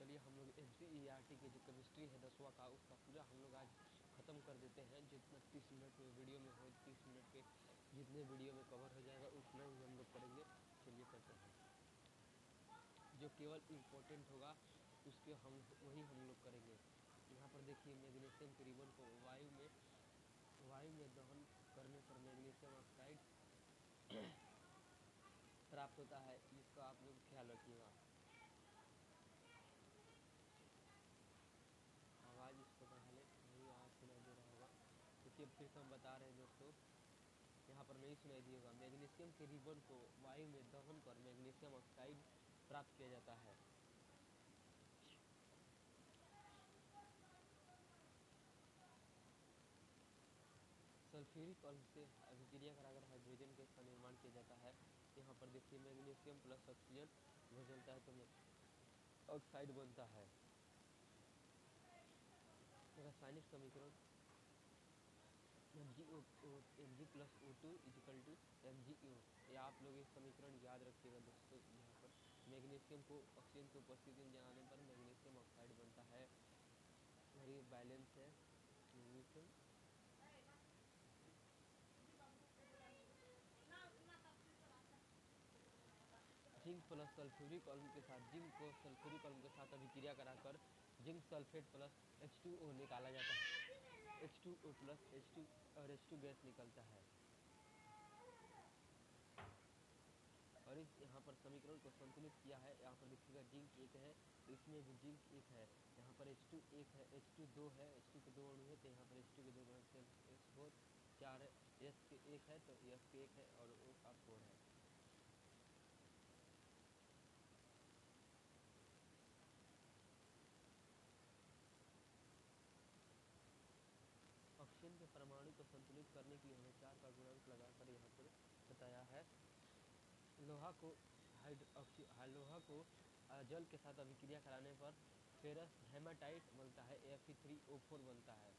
चलिए हम लोग NCERT की जो केमिस्ट्री है 10वां का उसका पूरा हम लोग आज ख़त्म कर देते हैं। जितना 30 मिनट में वीडियो में हो 30 मिनट के जितने वीडियो में कवर हो जाएगा उतना ही हम लोग करेंगे। चलिए करते हैं, जो केवल इम्पोर्टेंट होगा उसके वही हम लोग करेंगे। यहाँ पर देखिए मैग्नीशियम के रिबन को वायु में दहन करने पर मैग्नीशियम ऑक्साइड प्राप्त होता है, इसका आप लोग ख्याल रखिएगा। आवाज़ इसको बढ़ा ले, नहीं आवाज़ सुनाई दे रहा होगा क्योंकि फिर से हम बता रहे हैं दोस्तों, यहाँ पर नहीं सुनाई दिएगा। मैग्नीशियम के रिबन को वायु में दहन कर मैग्नीशियम ऑक्साइड प्राप्त किया जाता है। सल्फ्यूरिक अम्ल से अभिक्रिया कराकर हाइड्रोजन गैस का निर्माण किया जाता है। यहाँ पर देखिए मैग्नीशियम प्लस ऑक्सीजन घुलता है तो ऑक्साइड बनता है। रासायनिक समीकरण Mg plus O2 equal to MgO। ये आप लोग ये समीकरण याद रखिएगा दोस्तों। यहाँ पर मैग्नीशियम को ऑक्सीजन की उपस्थिति में जलाने पर मैग्नीशियम ऑक्साइड बनता है और ये बैलेंस है मैग्नीशियम। जिंक प्लस सल्फ्यूरिक अम्ल के साथ जिंक को सल्फ्यूरिक अम्ल के साथ अभिक्रिया कराकर जिंक सल्फेट प्लस H2O निकाला जाता है। H2O प्लस H2 और H2 गैस निकलता है और इस यहाँ पर समीकरण को संतुलित किया है। यहाँ पर देखिएगा जिंक एक है तो इसमें भी जिंक एक है, यहाँ पर H2 एक है, H2 दो है, H2 के दो अणु है तो यहाँ पर H2 के दो H4 4 है, S के एक है तो S के एक है और O का 4 है। ऑक्सीजन के परमाणु को संतुलित करने के लिए हमें 4 का गुणांक लगाकर यहाँ पर बताया है। लोहा को जल के साथ अभिक्रिया कराने पर फेरस हेमाटाइट बनता है, Fe3O4 बनता है।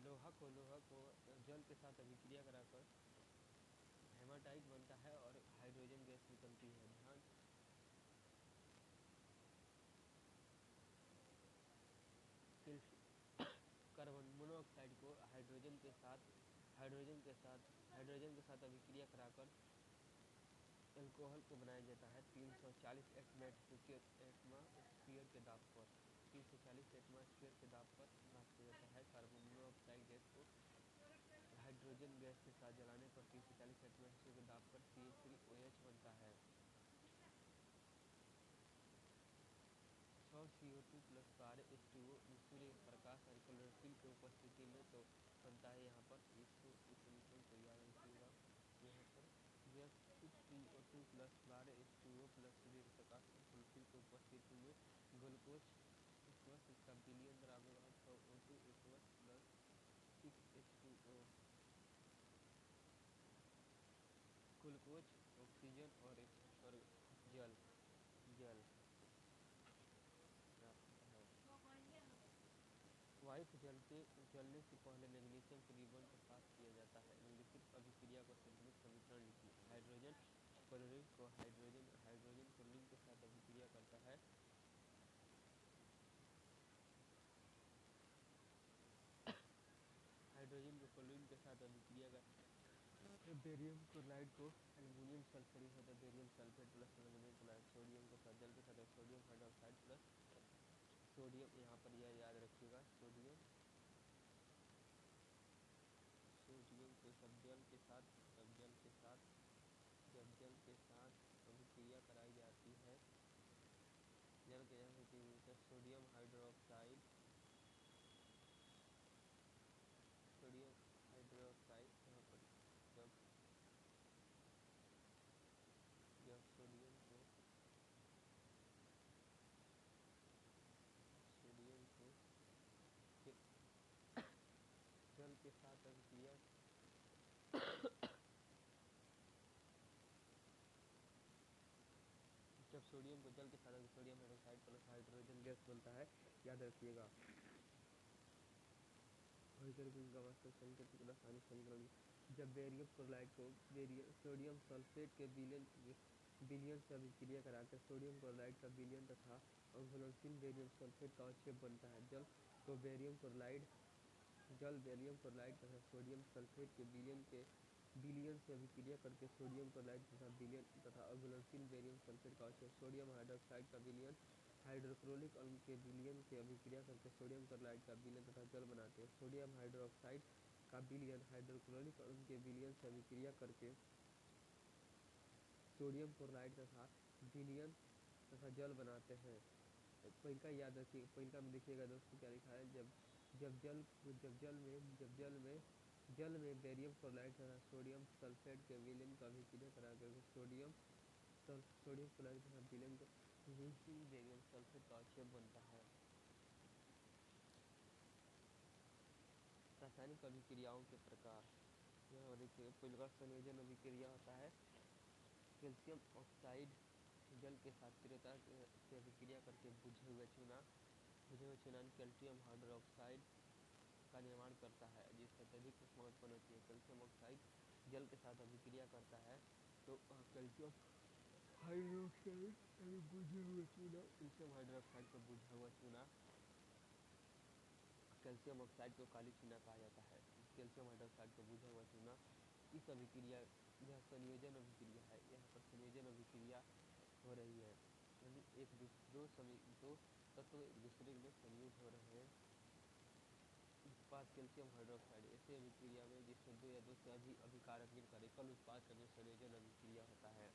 लोहा को जल के साथ अभिक्रिया कराकर हेमाटाइट बनता है और हाइड्रोजन गैस निकलती है। ध्यान कार्बन मोनोऑक्साइड को हाइड्रोजन के साथ अभिक्रिया कराकर एल्कोहल को बनाया जाता है 340 एटमॉस्फेयर के दाब पर। 340 एटमॉस्फेयर के दाब पर प्राप्त किया जाता है। कार्बन मोनोऑक्साइड गैस को हाइड्रोजन गैस के साथ जलाने पर 340 एटमॉस्फेयर के दाब पर CH3OH बनता है। 100 CO2 plus 12 H2O Surya Prakash और क्लोरोफिल की उपस्थिति में तो बनता है। यहाँ पर इसको इस समीकरण को याद रखिएगा। यहाँ पर यह 6 CO2 plus 12 H2O plus Surya Prakash और क्लोरोफिल की उपस्थिति में ग्लूकोज इसका बिलियन द्रावक 100 O2 plus 6 H2O glucose oxygen और जल जल प्राप्त है। वायु जलने से पहले मैग्नीशियम के रिबन को साफ किया जाता है। निम्नलिखित अभिक्रिया को संतुलित समीकरण लिखिए। हाइड्रोजन क्लोरीन के साथ अभिक्रिया करता है। हाइड्रोजन को क्लोरीन के साथ अभिक्रिया कर बेरियम क्लोराइड को एल्युमिनियम सल्फेट होता है। Barium sulphate plus aluminium chloride sodium के साथ जल के साथ सोडियम हाइड्रोक्साइड प्लस सोडियम, यहाँ पर यह याद रखिएगा सोडियम को जब जल के साथ अभिक्रिया कराई जाती है सोडियम हाइड्रोक्साइड यहाँ पर जब सोडियम को जल के साथ अभिक्रिया जब सोडियम को जल के साथ sodium hydroxide plus hydrogen gas बनता है, याद रखिएगा। हाइड्रोजन का वास्तविक संकेत रासायनिक समीकरण, जब बेरियम क्लोराइड को सोडियम सल्फेट के विलयन से अभिक्रिया कराकर सोडियम क्लोराइड का विलयन तथा अघुलनशील बेरियम सल्फेट का अवक्षेप बनता है। जल बेरियम क्लोराइड तथा सोडियम सल्फेट के विलयन से अभिक्रिया करके सोडियम क्लोराइड तथा विलयन तथा अघुलनशील बेरियम सल्फेट का अवक्षेप। सोडियम हाइड्रोक्साइड का विलयन हाइड्रोक्लोरिक अम्ल के विलयन से अभिक्रिया करके सोडियम क्लोराइड का विलयन तथा जल बनाते हैं। सोडियम हाइड्रोक्साइड का विलयन हाइड्रोक्लोरिक अम्ल के विलयन से अभिक्रिया करके सोडियम क्लोराइड तथा विलयन तथा जल बनाते हैं। पहिलका याद रखिए, पहिलका में देखिएगा दोस्तों क्या लिखा है, जल में बेरियम क्लोराइड तथा सोडियम सल्फेट के विलयन का अभिक्रिया करा करके सोडियम क्लोराइड तथा विलयन को बेरियम सल्फेट का अवक्षेप बनता है। रासायनिक अभिक्रियाओं के प्रकार, यहाँ देखिए पहिलका संयोजन अभिक्रिया होता है। कैल्शियम ऑक्साइड जल के साथ तीव्रता से अभिक्रिया करके बुझे हुए चूना कैल्शियम हाइड्रोक्साइड का निर्माण करता है, जिससे अत्यधिक ऊष्मा उत्पन्न होती है। कैल्शियम ऑक्साइड जल के साथ अभिक्रिया करता है तो कैल्शियम हाइड्रोक्साइड कैल्शियम हाइड्रोक्साइड को बुझा हुआ चूना कैल्शियम ऑक्साइड को काली चूना कहा जाता है। कैल्शियम हाइड्रोक्साइड को बुझा हुआ चूना, इस अभिक्रिया यह संयोजन अभिक्रिया है। यहाँ पर संयोजन अभिक्रिया हो रही है, यानी दो तत्व एक दूसरे में संयुक्त हो रहे हैं। उत्पाद कैल्शियम हाइड्रोक्साइड ऐसे अभिक्रिया में जिसमें दो या दो से अधिक अभिकारक मिलकर एकल उत्पाद का संयोजन अभिक्रिया होता है।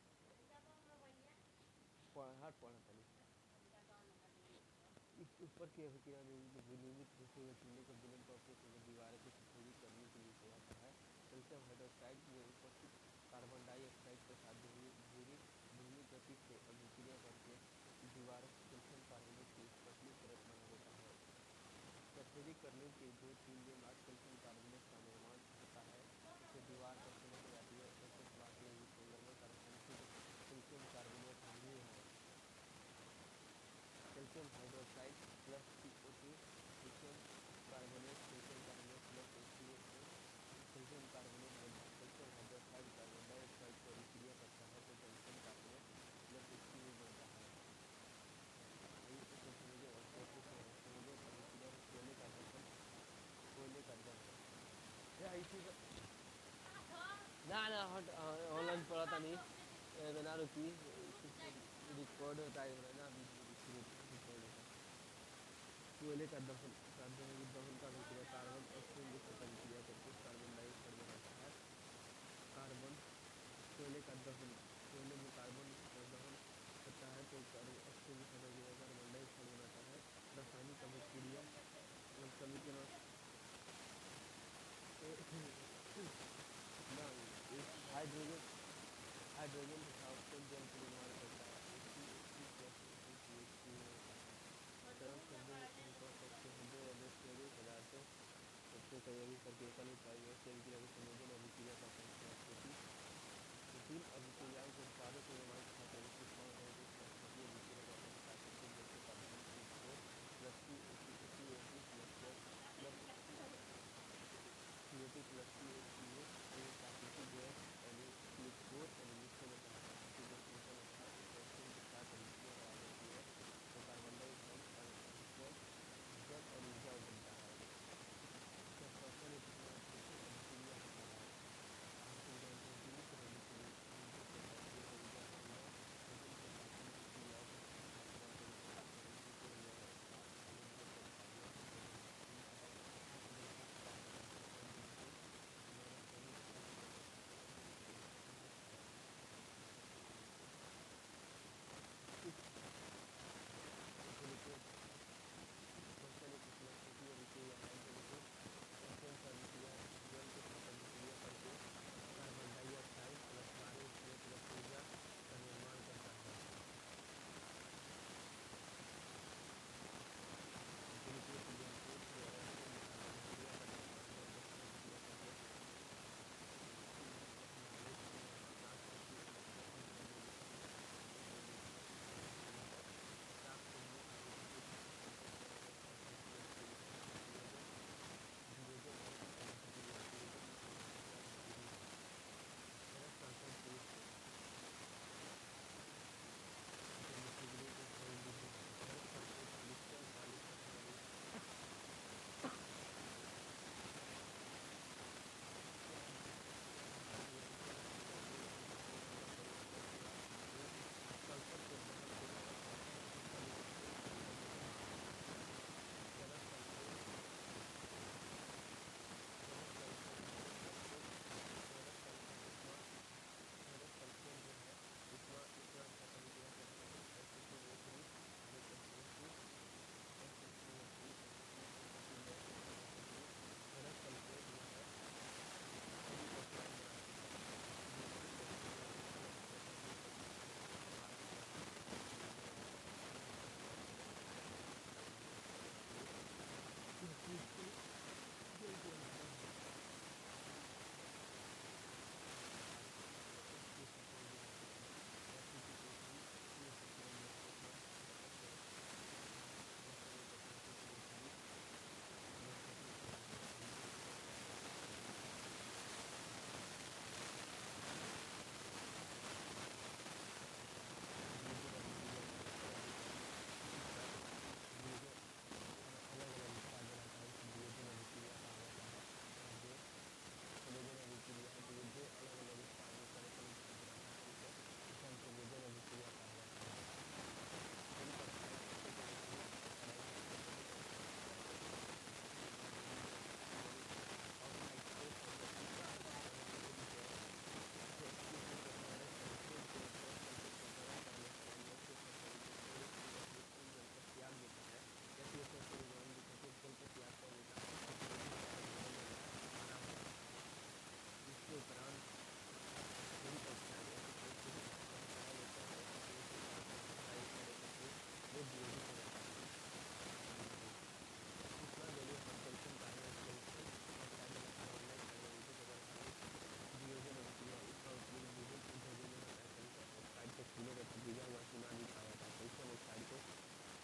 इस ऊपर की अभिक्रिया में विनियमित होते हुए चूने को विलयन का उपयोग करके दीवारों की सफेदी करने के लिए किया जाता है। कैल्शियम हाइड्रोक्साइड में उपस्थित कार्बन डाइऑक्साइड के साथ धीमी गति से अभिक्रिया करके दीवारों से कैल्शियम कार्बोनेट की पतली परत बना देता है। सफेदी करने के 2-3 दिन बाद कैल्शियम कार्बोनेट का निर्माण होता है, इससे दीवार पर चमक जाती है। कैल्शियम कार्बोनेट संलग्न का रासायनिक कैल्शियम कार्बोनेट नहीं है। Calcium hydroxide plus CO2 calcium carbonate plus H2O calcium carbonate बनता है। कैल्शियम हाइड्रोक्साइड कार्बन डाइऑक्साइड को अभिक्रिया करता है तो कैल्शियम कार्बोनेट प्लस H2O बनता है। ना हट ऑनलाइन पढ़ा था नहीं बना रुकी रिकॉर्ड होता है ना, रिकॉर्ड होता है। कोयले का दहन का अभिक्रिया कार्बन ऑक्सीजन के साथ अभिक्रिया करके कार्बन डाइऑक्साइड बनाता है। कोयले का दहन, कोयले में कार्बन का दहन होता है तो ऑक्सीजन के साथ अभिक्रिया कार्बन डाइऑक्साइड बनाता है। रासायनिक अभिक्रिया समीकरण हाइड्रोजन तथा ऑक्सीजन जल का निर्माण करता है। तरल शब्दों में कह सकते हैं दो या दो से अधिक पदार्थों सबसे संयोजित करके एकल उत्पाद अभिक्रिया को संयोजन अभिक्रिया कहते हैं। जटिल अभिक्रियाओं के उत्पादों के निर्माण तथा प्रदर्शित अभिक्रिया का प्राकृतिक गैसों का दहन प्लस CO2 प्लस CH2O प्राकृतिक गैस ग्लिसरॉल एलिमिनेशन होता है। प्राकृतिक गैस मिश्रण अर्थात एक ऑक्सीजन के साथ अभिक्रिया कराई जाती है तो कार्बन डाइऑक्साइड जल और ऊर्जा बनता है। श्वसन अभिक्रिया होता है।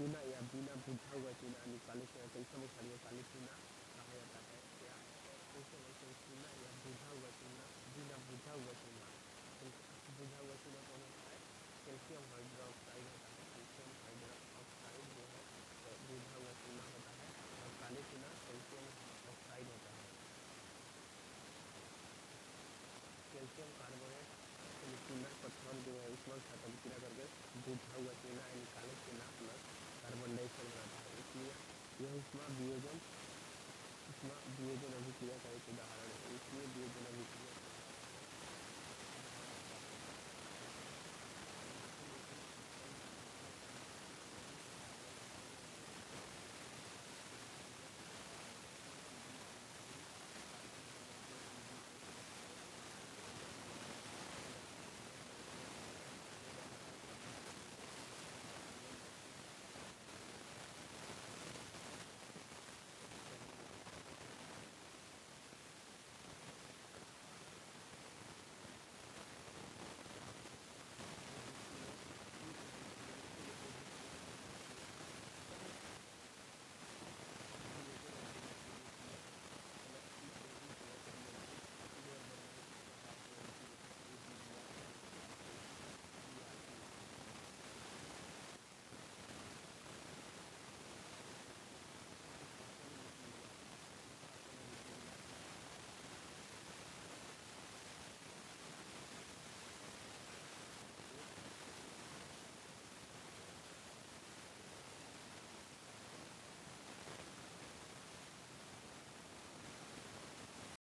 चूना या बिना बुझा हुआ चूना यानी काले चूना कैसे मछलियों काले चूना कहा जाता है या कैसे बोलते हैं चूना या बुझा हुआ चूना बिना बुझा हुआ चूना। बुझा हुआ चूना कौन होता है? कैल्शियम हाइड्रोक्साइड होता है। कैल्शियम हाइड्रोक्साइड जो है तो बुझा हुआ चूना होता है और काले चूना कैल्शियम ऑक्साइड होता है। कैल्शियम कार्बोनेट चूना पत्थर जो है उसमें खत्म किया करके बुझा हुआ चूना यानी काले चूना प्लस कार्बन डाइऑक्साइड बनाता है। इसलिए यह उसमें वियोजन अभिक्रिया का एक उदाहरण है। इसलिए वियोजन अभिक्रिया